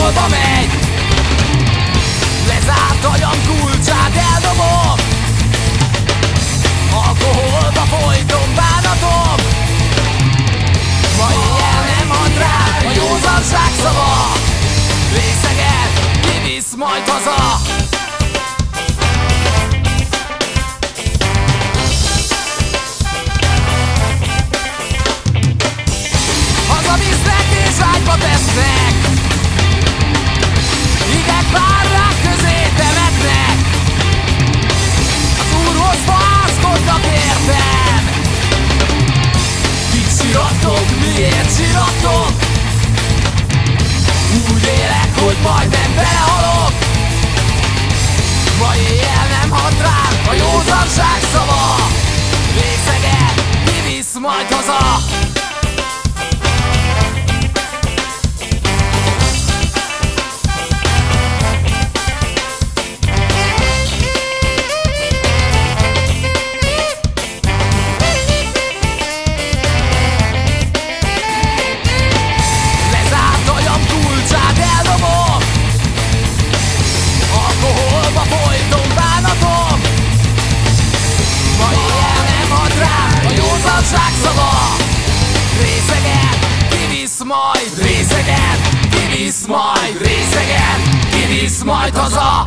pokolba megy. Lezárt agyam kulcsát eldobom, alkoholba folytom bánatom. Ma éjjel nem ad rám a józanság szava, részeget kivisz majd haza. Hazavisznek és ágyba tesznek, hideg párrák közé temetnek. Az úrhoz fászkodnak értem. Kik siratok, miért siratok? Úgy élek, hogy majdnem belehalok. Ma éjjel nem hat rám a józanság szava, részeget kivisz majd haza. Részeget kivisz majd, részeget kivisz majd haza.